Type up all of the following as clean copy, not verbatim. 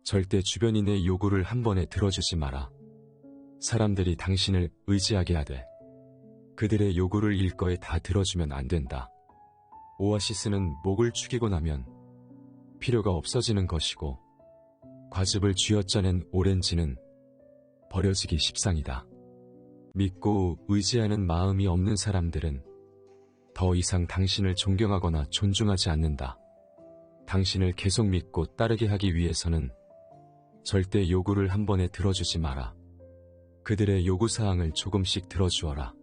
절대 주변인의 요구를 한 번에 들어주지 마라. 사람들이 당신을 의지하게 하되 그들의 요구를 일거에 다 들어주면 안 된다. 오아시스는 목을 축이고 나면 필요가 없어지는 것이고 과즙을 쥐어짜낸 오렌지는 버려지기 십상이다. 믿고 의지하는 마음이 없는 사람들은 더 이상 당신을 존경하거나 존중하지 않는다. 당신을 계속 믿고 따르게 하기 위해서는 절대 요구를 한 번에 들어주지 마라. 그들의 요구사항을 조금씩 들어주어라.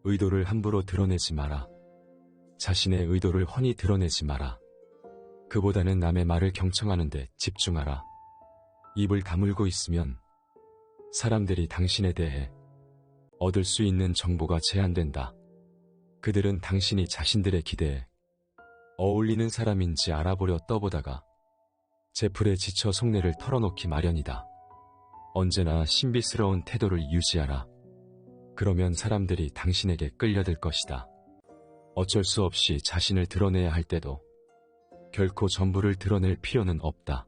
의도를 함부로 드러내지 마라. 자신의 의도를 훤히 드러내지 마라. 그보다는 남의 말을 경청하는 데 집중하라. 입을 다물고 있으면 사람들이 당신에 대해 얻을 수 있는 정보가 제한된다. 그들은 당신이 자신들의 기대에 어울리는 사람인지 알아보려 떠보다가 제풀에 지쳐 속내를 털어놓기 마련이다. 언제나 신비스러운 태도를 유지하라. 그러면 사람들이 당신에게 끌려들 것이다. 어쩔 수 없이 자신을 드러내야 할 때도 결코 전부를 드러낼 필요는 없다.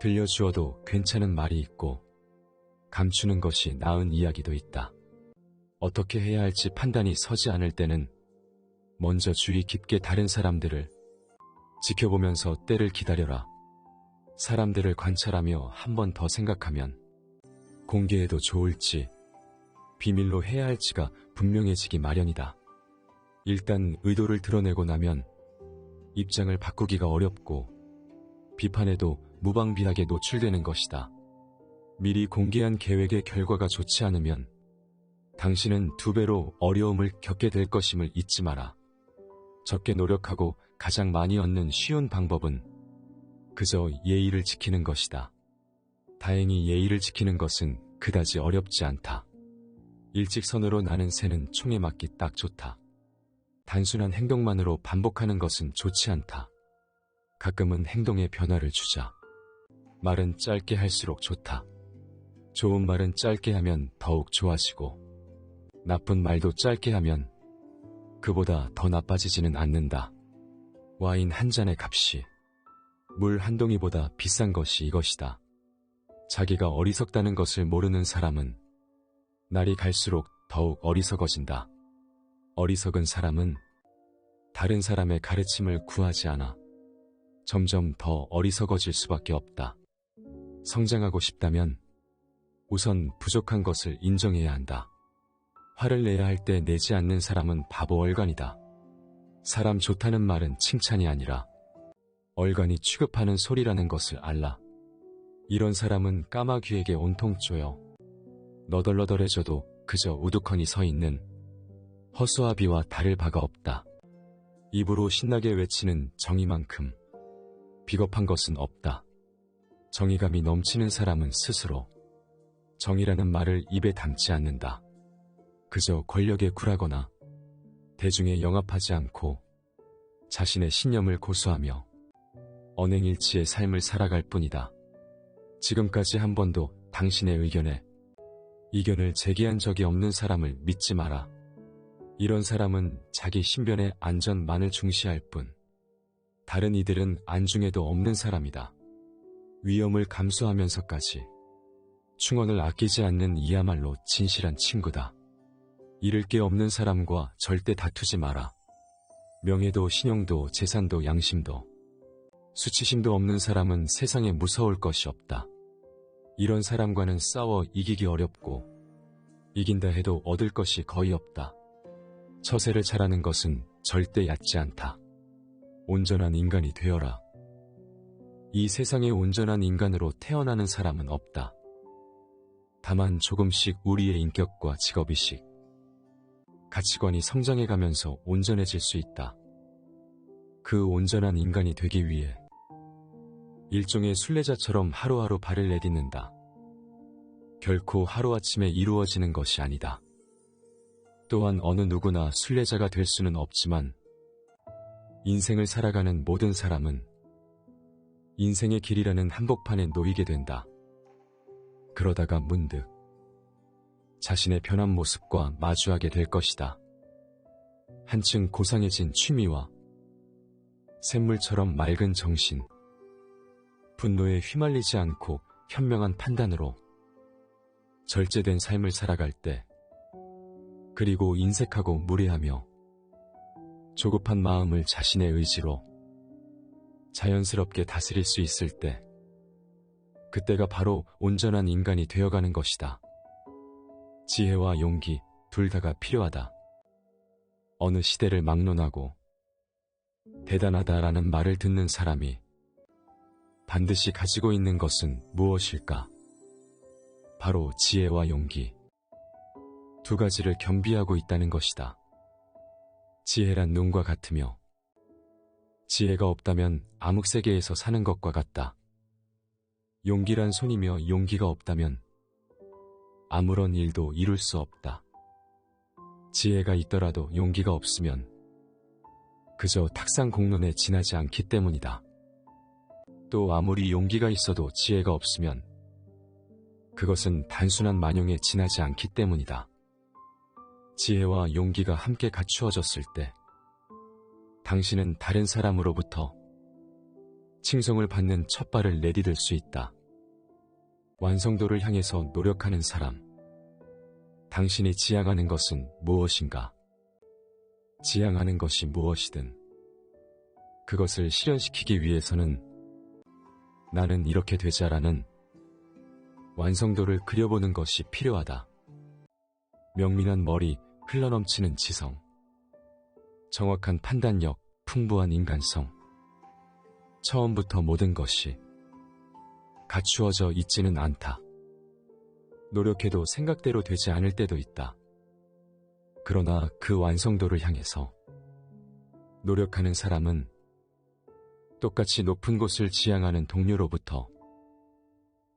들려주어도 괜찮은 말이 있고 감추는 것이 나은 이야기도 있다. 어떻게 해야 할지 판단이 서지 않을 때는 먼저 주의 깊게 다른 사람들을 지켜보면서 때를 기다려라. 사람들을 관찰하며 한 번 더 생각하면 공개해도 좋을지 비밀로 해야 할지가 분명해지기 마련이다. 일단 의도를 드러내고 나면 입장을 바꾸기가 어렵고 비판에도 무방비하게 노출되는 것이다. 미리 공개한 계획의 결과가 좋지 않으면 당신은 2배로 어려움을 겪게 될 것임을 잊지 마라. 적게 노력하고 가장 많이 얻는 쉬운 방법은 그저 예의를 지키는 것이다. 다행히 예의를 지키는 것은 그다지 어렵지 않다. 일직선으로 나는 새는 총에 맞기 딱 좋다. 단순한 행동만으로 반복하는 것은 좋지 않다. 가끔은 행동에 변화를 주자. 말은 짧게 할수록 좋다. 좋은 말은 짧게 하면 더욱 좋아지고 나쁜 말도 짧게 하면 그보다 더 나빠지지는 않는다. 와인 한 잔의 값이 물 한 동이보다 비싼 것이 이것이다. 자기가 어리석다는 것을 모르는 사람은 날이 갈수록 더욱 어리석어진다. 어리석은 사람은 다른 사람의 가르침을 구하지 않아 점점 더 어리석어질 수밖에 없다. 성장하고 싶다면 우선 부족한 것을 인정해야 한다. 화를 내야 할 때 내지 않는 사람은 바보 얼간이다. 사람 좋다는 말은 칭찬이 아니라 얼간이 취급하는 소리라는 것을 알라. 이런 사람은 까마귀에게 온통 쪼여 너덜너덜해져도 그저 우두커니 서 있는 허수아비와 다를 바가 없다. 입으로 신나게 외치는 정의만큼 비겁한 것은 없다. 정의감이 넘치는 사람은 스스로 정의라는 말을 입에 담지 않는다. 그저 권력에 굴하거나 대중에 영합하지 않고 자신의 신념을 고수하며 언행일치의 삶을 살아갈 뿐이다. 지금까지 한 번도 당신의 의견에 이견을 제기한 적이 없는 사람을 믿지 마라. 이런 사람은 자기 신변의 안전만을 중시할 뿐 다른 이들은 안중에도 없는 사람이다. 위험을 감수하면서까지 충언을 아끼지 않는 이야말로 진실한 친구다. 잃을 게 없는 사람과 절대 다투지 마라. 명예도 신용도 재산도 양심도 수치심도 없는 사람은 세상에 무서울 것이 없다. 이런 사람과는 싸워 이기기 어렵고 이긴다 해도 얻을 것이 거의 없다. 처세를 잘하는 것은 절대 얕지 않다. 온전한 인간이 되어라. 이 세상에 온전한 인간으로 태어나는 사람은 없다. 다만 조금씩 우리의 인격과 직업의식, 가치관이 성장해가면서 온전해질 수 있다. 그 온전한 인간이 되기 위해 일종의 순례자처럼 하루하루 발을 내딛는다. 결코 하루아침에 이루어지는 것이 아니다. 또한 어느 누구나 순례자가 될 수는 없지만 인생을 살아가는 모든 사람은 인생의 길이라는 한복판에 놓이게 된다. 그러다가 문득 자신의 변한 모습과 마주하게 될 것이다. 한층 고상해진 취미와 샘물처럼 맑은 정신, 분노에 휘말리지 않고 현명한 판단으로 절제된 삶을 살아갈 때, 그리고 인색하고 무례하며 조급한 마음을 자신의 의지로 자연스럽게 다스릴 수 있을 때, 그때가 바로 온전한 인간이 되어가는 것이다. 지혜와 용기 둘 다가 필요하다. 어느 시대를 막론하고 대단하다라는 말을 듣는 사람이 반드시 가지고 있는 것은 무엇일까? 바로 지혜와 용기, 두 가지를 겸비하고 있다는 것이다. 지혜란 눈과 같으며 지혜가 없다면 암흑세계에서 사는 것과 같다. 용기란 손이며 용기가 없다면 아무런 일도 이룰 수 없다. 지혜가 있더라도 용기가 없으면 그저 탁상 공론에 지나지 않기 때문이다. 또 아무리 용기가 있어도 지혜가 없으면 그것은 단순한 만용에 지나지 않기 때문이다. 지혜와 용기가 함께 갖추어졌을 때 당신은 다른 사람으로부터 칭송을 받는 첫 발을 내디딜 수 있다. 완성도를 향해서 노력하는 사람, 당신이 지향하는 것은 무엇인가? 지향하는 것이 무엇이든 그것을 실현시키기 위해서는 나는 이렇게 되자라는 완성도를 그려보는 것이 필요하다. 명민한 머리, 흘러넘치는 지성, 정확한 판단력, 풍부한 인간성. 처음부터 모든 것이 갖추어져 있지는 않다. 노력해도 생각대로 되지 않을 때도 있다. 그러나 그 완성도를 향해서 노력하는 사람은 똑같이 높은 곳을 지향하는 동료로부터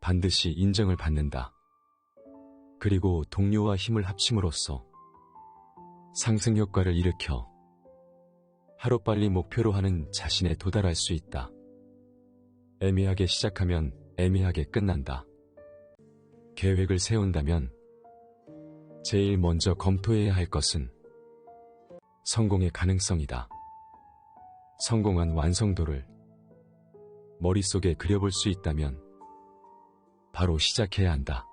반드시 인정을 받는다. 그리고 동료와 힘을 합침으로써 상승 효과를 일으켜 하루빨리 목표로 하는 자신에 도달할 수 있다. 애매하게 시작하면 애매하게 끝난다. 계획을 세운다면 제일 먼저 검토해야 할 것은 성공의 가능성이다. 성공한 완성도를 머릿속에 그려볼 수 있다면 바로 시작해야 한다.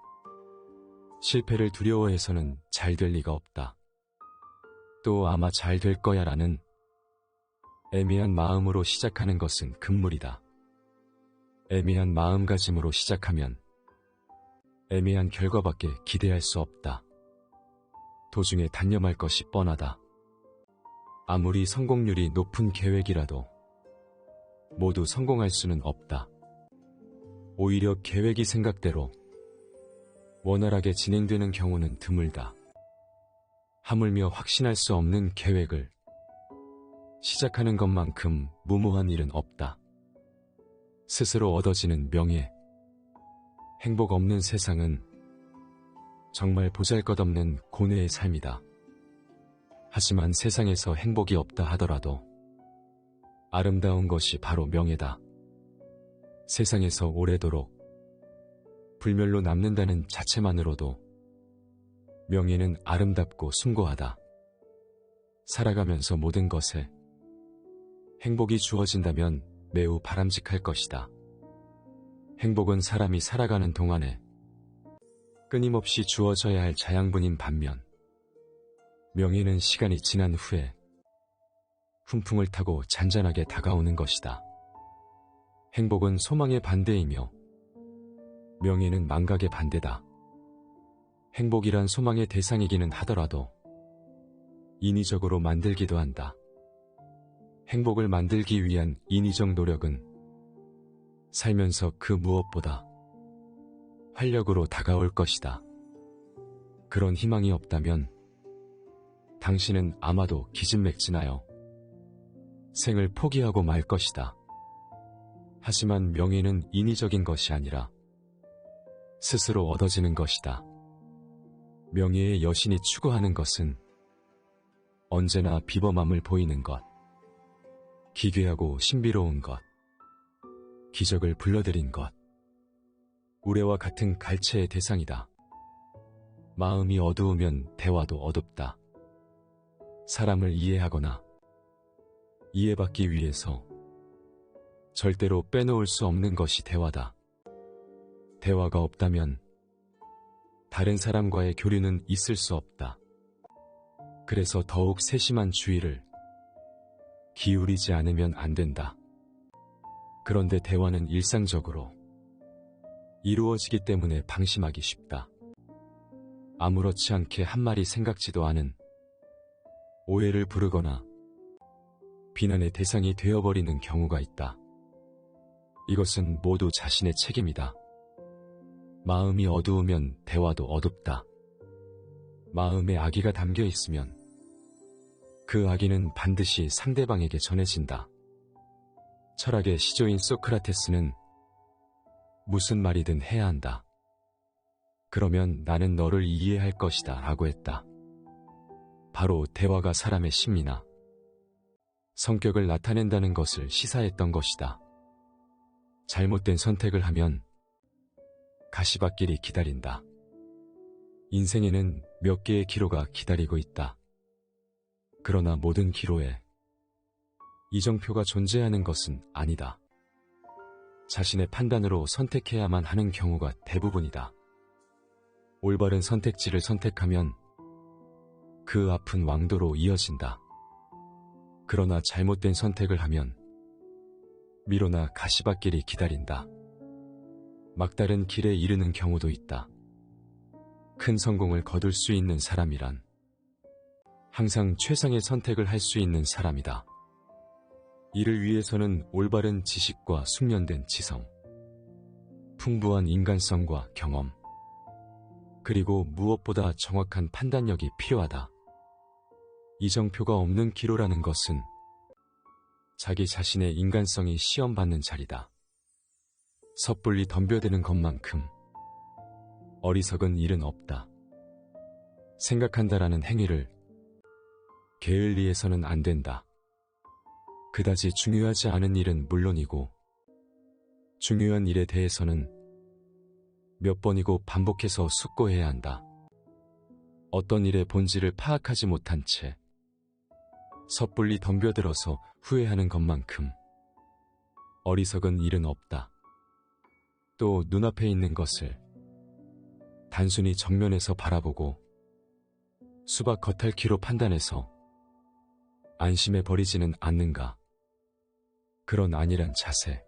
실패를 두려워해서는 잘 될 리가 없다. 또 아마 잘 될 거야 라는 애매한 마음으로 시작하는 것은 금물이다. 애매한 마음가짐으로 시작하면 애매한 결과밖에 기대할 수 없다. 도중에 단념할 것이 뻔하다. 아무리 성공률이 높은 계획이라도 모두 성공할 수는 없다. 오히려 계획이 생각대로 원활하게 진행되는 경우는 드물다. 하물며 확신할 수 없는 계획을 시작하는 것만큼 무모한 일은 없다. 스스로 얻어지는 명예, 행복 없는 세상은 정말 보잘것없는 고뇌의 삶이다. 하지만 세상에서 행복이 없다 하더라도 아름다운 것이 바로 명예다. 세상에서 오래도록 불멸로 남는다는 자체만으로도 명예는 아름답고 숭고하다. 살아가면서 모든 것에 행복이 주어진다면 매우 바람직할 것이다. 행복은 사람이 살아가는 동안에 끊임없이 주어져야 할 자양분인 반면 명예는 시간이 지난 후에 훈풍을 타고 잔잔하게 다가오는 것이다. 행복은 소망의 반대이며 명예는 망각의 반대다. 행복이란 소망의 대상이기는 하더라도 인위적으로 만들기도 한다. 행복을 만들기 위한 인위적 노력은 살면서 그 무엇보다 활력으로 다가올 것이다. 그런 희망이 없다면 당신은 아마도 기진맥진하여 생을 포기하고 말 것이다. 하지만 명예는 인위적인 것이 아니라 스스로 얻어지는 것이다. 명예의 여신이 추구하는 것은 언제나 비범함을 보이는 것, 기괴하고 신비로운 것, 기적을 불러들인 것, 우레와 같은 갈채의 대상이다. 마음이 어두우면 대화도 어둡다. 사람을 이해하거나 이해받기 위해서 절대로 빼놓을 수 없는 것이 대화다. 대화가 없다면 다른 사람과의 교류는 있을 수 없다. 그래서 더욱 세심한 주의를 기울이지 않으면 안 된다. 그런데 대화는 일상적으로 이루어지기 때문에 방심하기 쉽다. 아무렇지 않게 한 말이 생각지도 않은 오해를 부르거나 비난의 대상이 되어버리는 경우가 있다. 이것은 모두 자신의 책임이다. 마음이 어두우면 대화도 어둡다. 마음에 악의가 담겨 있으면 그 악의는 반드시 상대방에게 전해진다. 철학의 시조인 소크라테스는 무슨 말이든 해야 한다. 그러면 나는 너를 이해할 것이다 라고 했다. 바로 대화가 사람의 심리나 성격을 나타낸다는 것을 시사했던 것이다. 잘못된 선택을 하면 가시밭길이 기다린다. 인생에는 몇 개의 기로가 기다리고 있다. 그러나 모든 기로에 이정표가 존재하는 것은 아니다. 자신의 판단으로 선택해야만 하는 경우가 대부분이다. 올바른 선택지를 선택하면 그 앞은 왕도로 이어진다. 그러나 잘못된 선택을 하면 미로나 가시밭길이 기다린다. 막다른 길에 이르는 경우도 있다. 큰 성공을 거둘 수 있는 사람이란 항상 최상의 선택을 할 수 있는 사람이다. 이를 위해서는 올바른 지식과 숙련된 지성, 풍부한 인간성과 경험, 그리고 무엇보다 정확한 판단력이 필요하다. 이정표가 없는 기로라는 것은 자기 자신의 인간성이 시험받는 자리다. 섣불리 덤벼드는 것만큼 어리석은 일은 없다. 생각한다라는 행위를 게을리해서는 안 된다. 그다지 중요하지 않은 일은 물론이고 중요한 일에 대해서는 몇 번이고 반복해서 숙고해야 한다. 어떤 일의 본질을 파악하지 못한 채 섣불리 덤벼들어서 후회하는 것만큼 어리석은 일은 없다. 또 눈앞에 있는 것을 단순히 정면에서 바라보고 수박 겉핥기로 판단해서 안심해버리지는 않는가. 그런 안일한 자세,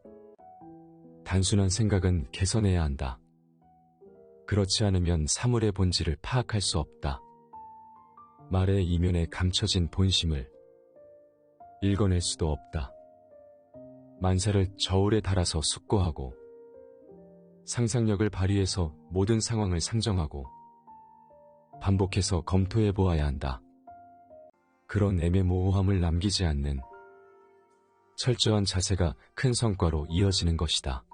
단순한 생각은 개선해야 한다. 그렇지 않으면 사물의 본질을 파악할 수 없다. 말의 이면에 감춰진 본심을 읽어낼 수도 없다. 만사를 저울에 달아서 숙고하고 상상력을 발휘해서 모든 상황을 상정하고 반복해서 검토해 보아야 한다. 그런 애매모호함을 남기지 않는 철저한 자세가 큰 성과로 이어지는 것이다.